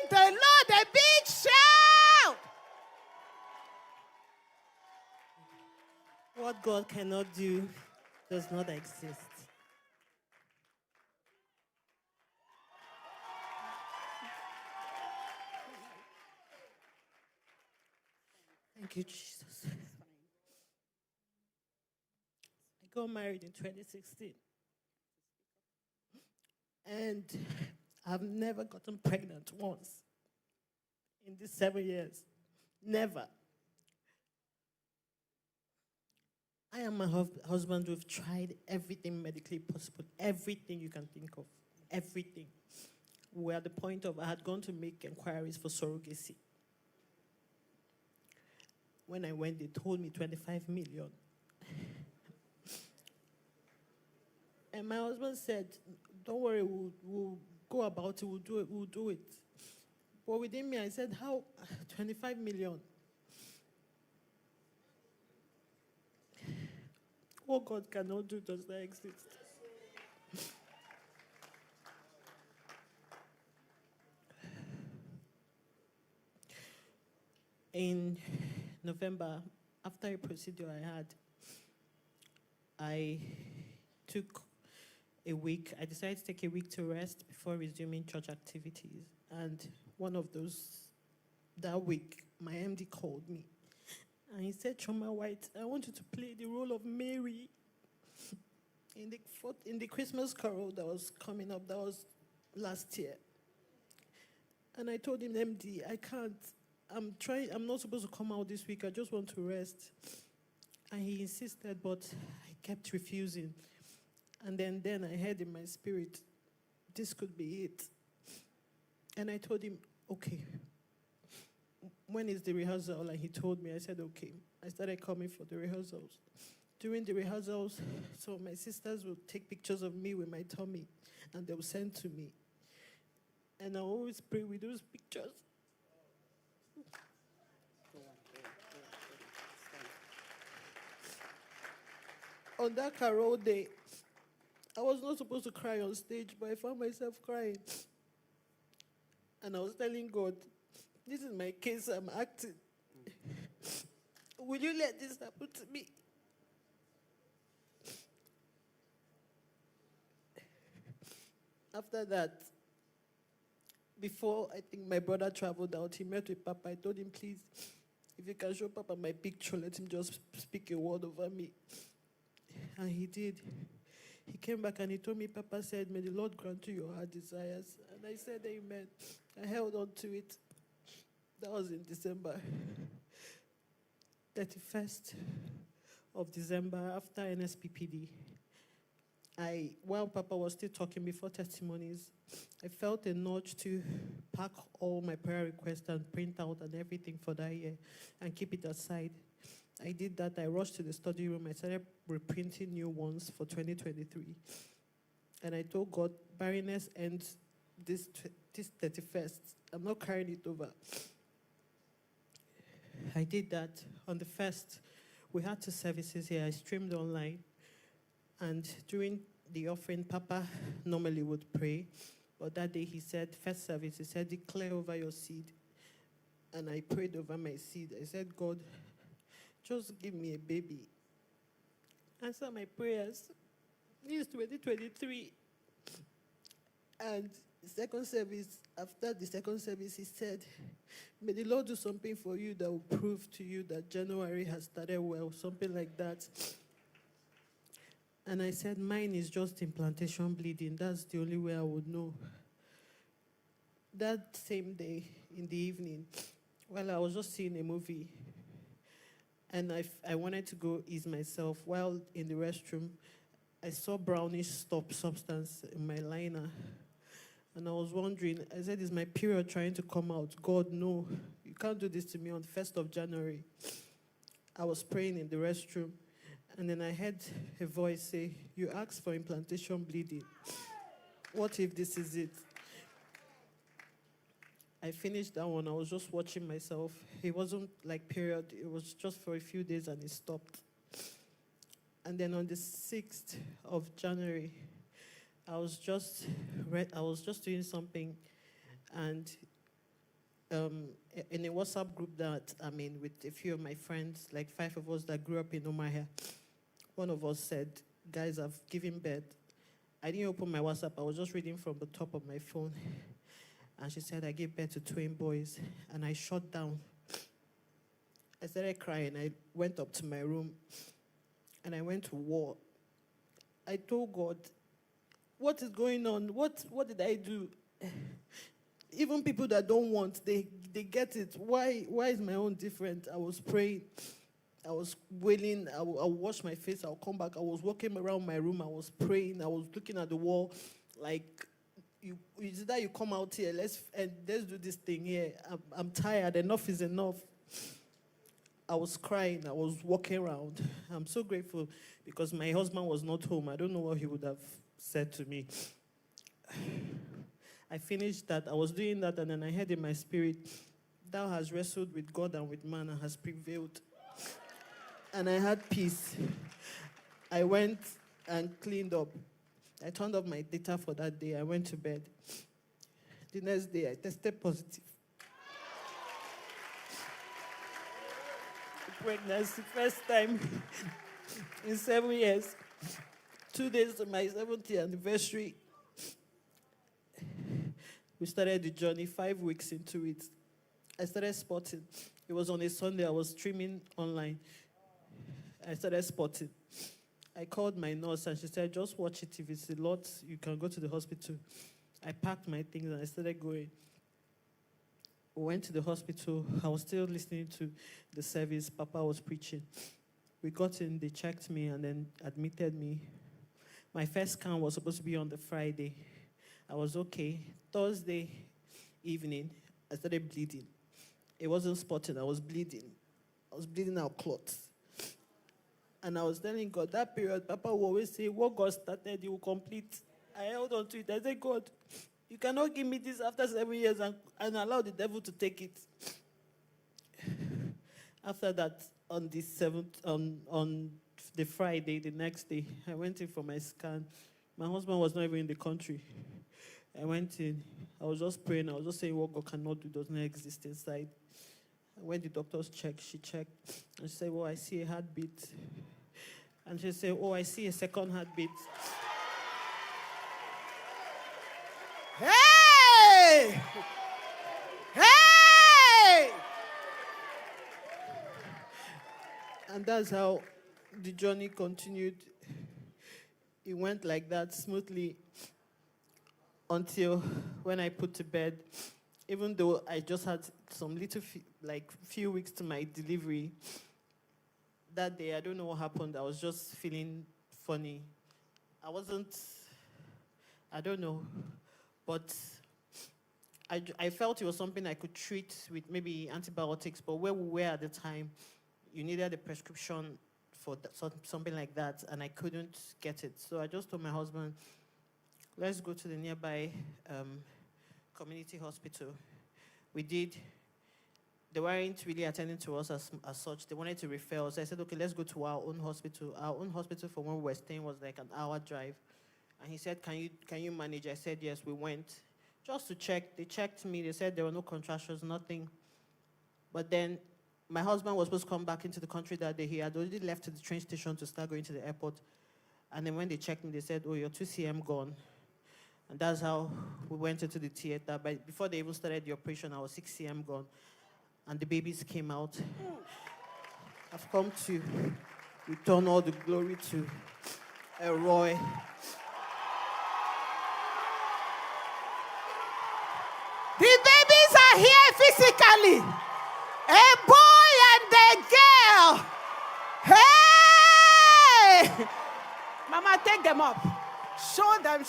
the Lord a big shout. What God cannot do does not exist. Thank you, Jesus. I got married in 2016. And I've never gotten pregnant once in these 7 years. Never. I and my husband, we've tried everything medically possible, everything you can think of, everything. We're at the point of, I had gone to make inquiries for surrogacy. When I went, they told me 25 million. And my husband said, don't worry, we'll go about it, we'll do it. But within me, I said, how? 25 million. What God cannot do does not exist. In November, after a procedure I took a week. I decided to take a week to rest before resuming church activities. And that week, my MD called me. And he said, Choma White, I want you to play the role of Mary in the Christmas carol that was coming up. That was last year. And I told him, MD, I can't. I'm not supposed to come out this week. I just want to rest. And he insisted, but I kept refusing. And then I heard in my spirit, this could be it. And I told him, okay. When is the rehearsal? And he told me. I said, okay. I started coming for the rehearsals. During the rehearsals, so my sisters would take pictures of me with my tummy, and they would send to me. And I always pray with those pictures. On that carol day, I was not supposed to cry on stage, but I found myself crying. And I was telling God, this is my case, I'm acting. Will you let this happen to me? After that, before I think my brother traveled out, he met with Papa. I told him, please, if you can show Papa my picture, let him just speak a word over me. And he did. He came back and he told me, Papa said, may the Lord grant you your heart desires. And I said, amen. I held on to it. That was in December. 31st of December, after NSPPD. While Papa was still talking before testimonies, I felt a nudge to pack all my prayer requests and print out and everything for that year and keep it aside. I did that. I rushed to the study room. I started reprinting new ones for 2023. And I told God, barrenness ends this 31st. I'm not carrying it over. I did that. On the 1st, we had 2 services here. I streamed online. And during the offering, Papa normally would pray. But that day he said, first service, he said, declare over your seed. And I prayed over my seed. I said, God, just give me a baby. Answer my prayers. This is 2023. And the second service, after the second service, he said, may the Lord do something for you that will prove to you that January has started well, something like that. And I said, mine is just implantation bleeding. That's the only way I would know. That same day, in the evening, while I was just seeing a movie, and I wanted to go ease myself, while in the restroom, I saw brownish substance in my liner. And I was wondering, I said, is my period trying to come out? God, no, you can't do this to me on the 1st of January. I was praying in the restroom. And then I heard a voice say, you asked for implantation bleeding. What if this is it? I finished that one. I was just watching myself. It wasn't like period. It was just for a few days and it stopped. And then on the 6th of January, I was just doing something, and in a WhatsApp group that I'm in with a few of my friends, like 5 of us that grew up in Omaha. One of us said, guys, I've given birth. I didn't open my WhatsApp. I was just reading from the top of my phone. And she said, I gave birth to twin boys. And I shut down. I started crying. I went up to my room. And I went to war. I told God, what is going on? What did I do? Even people that don't want, they get it. Why is my own different? I was praying. I was wailing. I would wash my face. I'll come back. I was walking around my room. I was praying. I was looking at the wall. Like, it's that you come out here. Let's do this thing here. I'm tired. Enough is enough. I was crying. I was walking around. I'm so grateful because my husband was not home. I don't know what he would have said to me. I finished that. I was doing that, and then I heard in my spirit, thou hast wrestled with God and with man and has prevailed. And I had peace. I went and cleaned up. I turned off my data for that day. I went to bed. The next day, I tested positive. Pregnancy, first time in 7 years. 2 days to my 70th anniversary. We started the journey 5 weeks into it. I started spotting. It was on a Sunday. I was streaming online. I started spotting. I called my nurse and she said, just watch it. If it's a lot, you can go to the hospital. I packed my things and I started going. We went to the hospital. I was still listening to the service. Papa was preaching. We got in, they checked me and then admitted me. My first scan was supposed to be on the Friday. I was okay. Thursday evening, I started bleeding. It wasn't spotting, I was bleeding. I was bleeding out clots. And I was telling God, that period, Papa will always say, what God started, He will complete. I held on to it. I said, God, you cannot give me this after 7 years and allow the devil to take it. After that, on the 7th, on the Friday, the next day, I went in for my scan. My husband was not even in the country. I went in. I was just praying. I was just saying what God cannot do does not exist inside. When the doctors checked, she checked. And she said, well, I see a heartbeat. And she said, oh, I see a second heartbeat. Hey! Hey! And that's how the journey continued. It went like that smoothly until when I put to bed. Even though I just had some little, few weeks to my delivery, that day, I don't know what happened. I was just feeling funny. I don't know. But I felt it was something I could treat with maybe antibiotics. But where we were at the time, you needed a prescription for something like that, and I couldn't get it. So I just told my husband, let's go to the nearby community hospital. We did. They weren't really attending to us as such. They wanted to refer us. So I said, okay, let's go to our own hospital. Our own hospital from where we were staying was like an hour drive. And he said, can you manage? I said, yes, we went. Just to check. They checked me. They said there were no contractions, nothing. But then my husband was supposed to come back into the country that day. He had already left to the train station to start going to the airport. And then when they checked me, they said, oh, your 2 cm gone. And that's how we went into the theater. But before they even started the operation, I was 6 cm gone. And the babies came out. I've come to return all the glory to Roy. The babies are here physically. A boy and a girl. Hey! Mama, take them up. Show them.